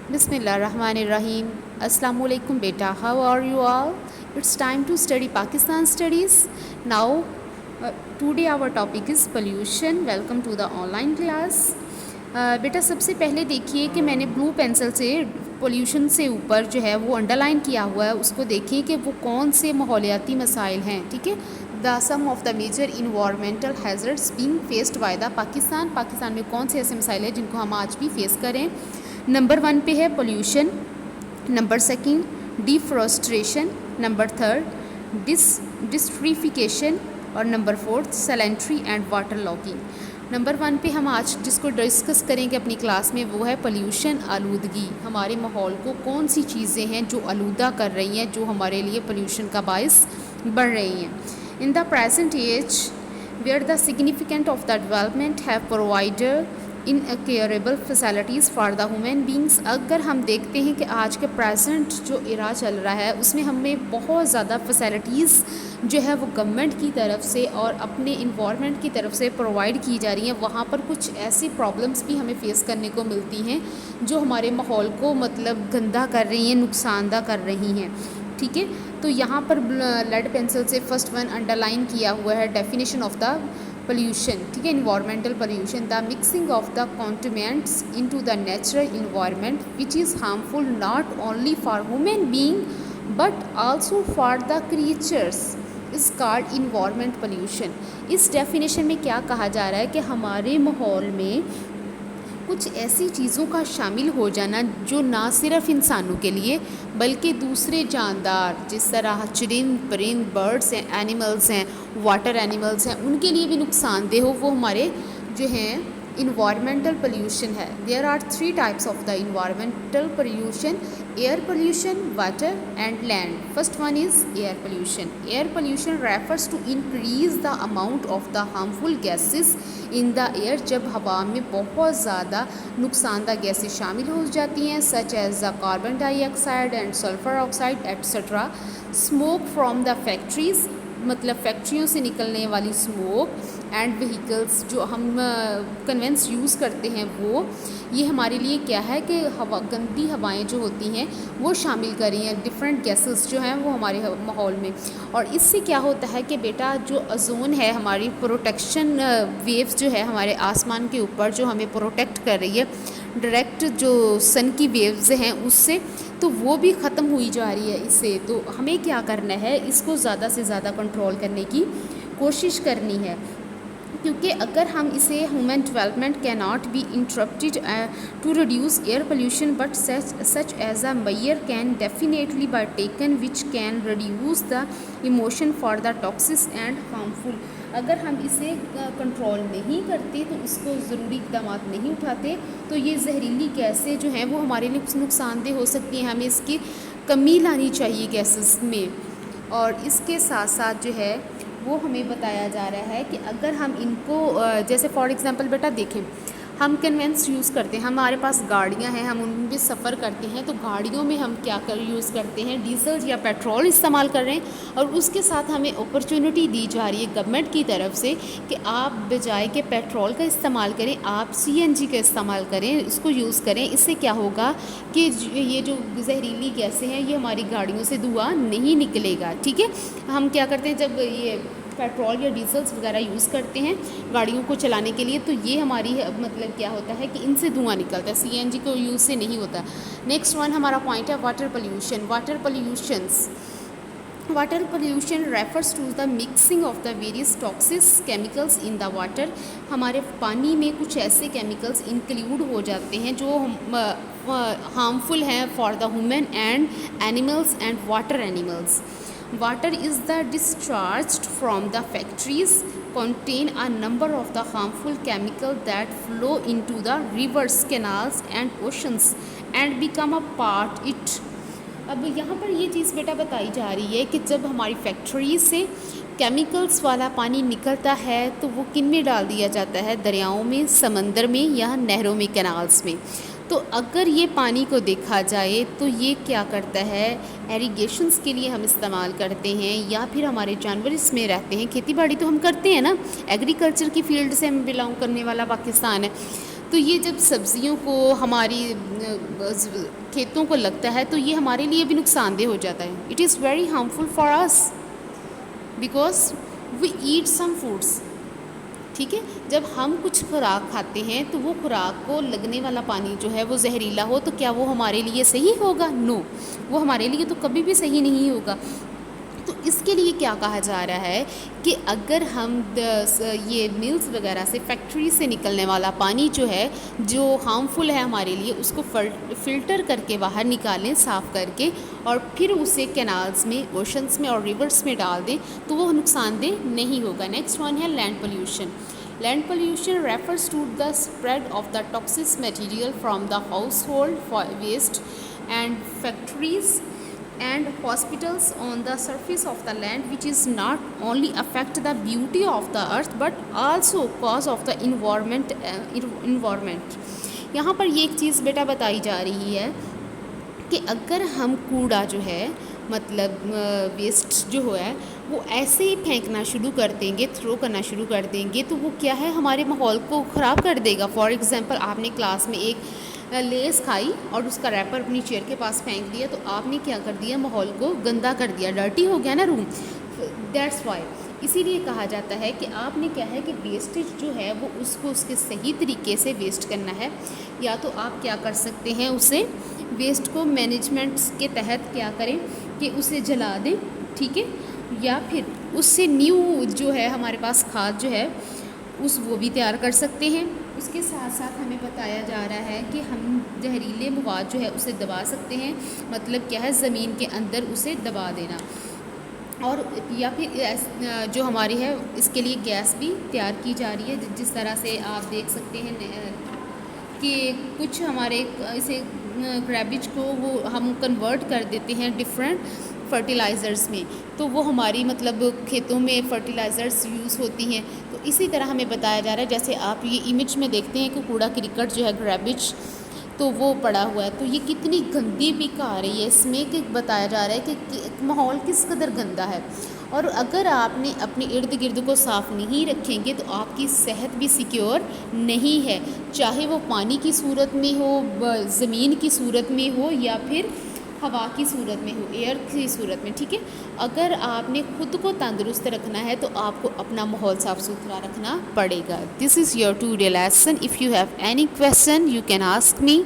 Bismillahirrahmanirrahim. Assalamu alaikum beta. How are you all? It's time to study Pakistan studies. Now, today our topic is pollution. Welcome to the online class. बेटा सबसे पहले देखिए कि मैंने blue pencil से pollution से ऊपर जो है वो अंडरलाइन किया हुआ है, उसको देखिए कि वो कौन से माहौलियाती मसाइल हैं। ठीक है, the sum of the major environmental hazards being faced by the Pakistan में कौन से ऐसे मसाइल हैं जिनको हम आज भी फेस करें। नंबर 1 पे है pollution, number 2 deforestation, number 3 desertification और number 4 salinity and water logging. Number 1 पे हम आज जिसको डिस्कस करेंगे अपनी क्लास में वो है पोल्यूशन, आलूदगी। हमारे माहौल को कौन सी चीज़ें हैं जो आलूदा कर रही हैं, जो हमारे लिए पोल्यूशन का बायस बढ़ रही हैं। In the present age where the significant of the development have provided innumerable facilities for the human beings. अगर हम देखते हैं कि आज के प्रेजेंट जो इरा चल रहा है उसमें हमें बहुत ज़्यादा फैसिलिटीज़ जो है वो गवर्नमेंट की तरफ से और अपने इन्वायरमेंट की तरफ से प्रोवाइड की जा रही हैं। वहाँ पर कुछ ऐसी प्रॉब्लम्स भी हमें फेस करने को मिलती हैं जो हमारे माहौल को मतलब गंदा कर रही हैं, नुकसानदा कर रही हैं। ठीक है, तो यहाँ पर लेड पेंसिल से फर्स्ट वन अंडरलाइन किया हुआ है डेफिनेशन ऑफ द पोल्यूशन। ठीक है, environmental pollution the mixing of the continents into the natural environment which is harmful not only for human being but also for the creatures is called environment pollution. इस definition में क्या कहा जा रहा है कि हमारे माहौल में कुछ ऐसी चीज़ों का शामिल हो जाना जो ना सिर्फ इंसानों के लिए बल्कि दूसरे जानदार जिस तरह चरिंद परिंद बर्ड्स हैं, एनिमल्स हैं, वाटर एनिमल्स हैं, उनके लिए भी नुकसानदेह हो, वो हमारे जो हैं इन्वायरमेंटल पोल्यूशन है। There are 3 types of the environmental pollution: air pollution, water and land. First one is air pollution. Air pollution refers to increase the amount of the harmful gases in the air. जब हवा में बहुत ज़्यादा नुकसानदा गैसें शामिल हो जाती हैं such as the carbon dioxide and sulphur oxide etcetera. Smoke from the factories, मतलब फैक्ट्रियों से निकलने वाली स्मोक एंड व्हीकल्स जो हम कन्वेंस यूज़ करते हैं वो ये हमारे लिए क्या है कि गंदी हवाएं जो होती हैं वो शामिल कर रही हैं, डिफरेंट गैसेस जो हैं वो हमारे माहौल में। और इससे क्या होता है कि बेटा जो ओजोन है, हमारी प्रोटेक्शन वेव्स जो है हमारे आसमान के ऊपर जो हमें प्रोटेक्ट कर रही है डायरेक्ट जो सन की वेव्स हैं उससे, तो वो भी ख़त्म हुई जा रही है इससे। तो हमें क्या करना है, इसको ज़्यादा से ज़्यादा कंट्रोल करने की कोशिश करनी है, क्योंकि अगर हम इसे human development can not be interrupted to reduce air pollution but such as a measure can definitely by taken which can reduce the emission for the toxics and harmful. अगर हम इसे कंट्रोल नहीं करते तो इसको ज़रूरी इकदाम नहीं उठाते तो ये जहरीली गैसें जो हैं वो हमारे लिए नुकसानदेह हो सकती हैं। हमें इसकी कमी लानी चाहिए गैसेस में। और इसके साथ साथ जो है वो हमें बताया जा रहा है कि अगर हम इनको जैसे फॉर एग्ज़ाम्पल बेटा देखें, हम कन्वेंस यूज़ करते हैं, हमारे पास गाड़ियां हैं, हम उनमें सफ़र करते हैं, तो गाड़ियों में हम क्या यूज़ करते हैं, डीजल या पेट्रोल इस्तेमाल कर रहे हैं। और उसके साथ हमें अपॉर्चुनिटी दी जा रही है गवर्नमेंट की तरफ से कि आप बजाय के पेट्रोल का इस्तेमाल करें, आप CNG का इस्तेमाल करें, इसको यूज़ करें। इससे क्या होगा कि ये जो जहरीली गैसें हैं ये हमारी गाड़ियों से धुआं नहीं निकलेगा। ठीक है, हम क्या करते हैं जब ये पेट्रोल या डीजल्स वगैरह यूज़ करते हैं गाड़ियों को चलाने के लिए, तो ये हमारी मतलब क्या होता है कि इनसे धुआं निकलता है, CNG को यूज़ से नहीं होता। नेक्स्ट वन हमारा पॉइंट है water pollution. Water pollution refers to the mixing of the various toxics chemicals in the water. हमारे पानी में कुछ ऐसे केमिकल्स इंक्लूड हो जाते हैं जो हार्मफुल हैं for the human and animals and water animals. Water is the discharged from the factories contain a number of the harmful chemicals that flow into the rivers, canals and oceans and become a part it। अब यहाँ पर ये चीज़ बेटा बताई जा रही है कि जब हमारी फैक्ट्री से केमिकल्स वाला पानी निकलता है तो वो किन में डाल दिया जाता है, दरियाओं में, समंदर में या नहरों में, कैनाल्स में। तो अगर ये पानी को देखा जाए तो ये क्या करता है, एरीगेशंस के लिए हम इस्तेमाल करते हैं या फिर हमारे जानवर इसमें रहते हैं। खेती बाड़ी तो हम करते हैं ना, एग्रीकल्चर की फील्ड से हम बिलोंग करने वाला पाकिस्तान है। तो ये जब सब्जियों को हमारी खेतों को लगता है तो ये हमारे लिए भी नुकसानदेह हो जाता है। It is very harmful for us because we eat some foods. ठीक है, जब हम कुछ खुराक खाते हैं तो वो खुराक को लगने वाला पानी जो है वो जहरीला हो तो क्या वो हमारे लिए सही होगा? नो, वो हमारे लिए तो कभी भी सही नहीं होगा। तो इसके लिए क्या कहा जा रहा है कि अगर हम ये मिल्स वगैरह से, फैक्ट्री से निकलने वाला पानी जो है, जो हार्मफुल है हमारे लिए, उसको फ़िल्टर करके बाहर निकालें साफ़ करके, और फिर उसे कैनाल्स में, ओशंस में और रिवर्स में डाल दें तो वो नुकसानदेह नहीं होगा। नेक्स्ट वन है land pollution. Land pollution refers to the spread of the toxic material from the household waste and factories and hospitals on the surface of the land, which is not only affect the beauty of the earth but also cause of the environment। यहाँ पर ये एक चीज़ बेटा बताई जा रही है कि अगर हम कूड़ा जो है, मतलब वेस्ट जो है, वो ऐसे ही फेंकना शुरू कर देंगे, थ्रो करना शुरू कर देंगे, तो वो क्या है, हमारे माहौल को ख़राब कर देगा। फॉर एग्ज़ाम्पल, आपने क्लास में एक लेस खाई और उसका रैपर अपनी चेयर के पास फेंक दिया, तो आपने क्या कर दिया, माहौल को गंदा कर दिया, डर्टी हो गया ना रूम। दैट्स वाई, इसीलिए कहा जाता है कि आपने क्या है कि वेस्टेज जो है वो उसको उसके सही तरीके से वेस्ट करना है। या तो आप क्या कर सकते हैं, उसे वेस्ट को मैनेजमेंट के तहत क्या करें कि उसे जला दें, ठीक है, या फिर उससे न्यू जो है हमारे पास खाद जो है वो भी तैयार कर सकते हैं। उसके साथ साथ हमें बताया जा रहा है कि हम जहरीले मवाद जो है उसे दबा सकते हैं, मतलब क्या है, ज़मीन के अंदर उसे दबा देना। और या फिर जो हमारी है, इसके लिए गैस भी तैयार की जा रही है, जिस तरह से आप देख सकते हैं कि कुछ हमारे इसे ग्रैबिज को वो हम कन्वर्ट कर देते हैं डिफरेंट फर्टिलाइज़र्स में, तो वो हमारी मतलब खेतों में फर्टिलाइज़र्स यूज़ होती हैं। तो इसी तरह हमें बताया जा रहा है, जैसे आप ये इमेज में देखते हैं कि कूड़ा क्रिकेट जो है, ग्रैबिज, तो वो पड़ा हुआ है, तो ये कितनी गंदी बिक आ रही है इसमें, कि बताया जा रहा है कि माहौल किस कदर गंदा है। और अगर आपने अपने इर्द गिर्द को साफ़ नहीं रखेंगे तो आपकी सेहत भी सिक्योर नहीं है, चाहे वो पानी की सूरत में हो, ज़मीन की सूरत में हो, या फिर हवा की सूरत में हो, एयर की सूरत में। ठीक है, अगर आपने खुद को तंदुरुस्त रखना है तो आपको अपना माहौल साफ़ सुथरा रखना पड़ेगा। This is your today lesson. If you have any question you can ask me.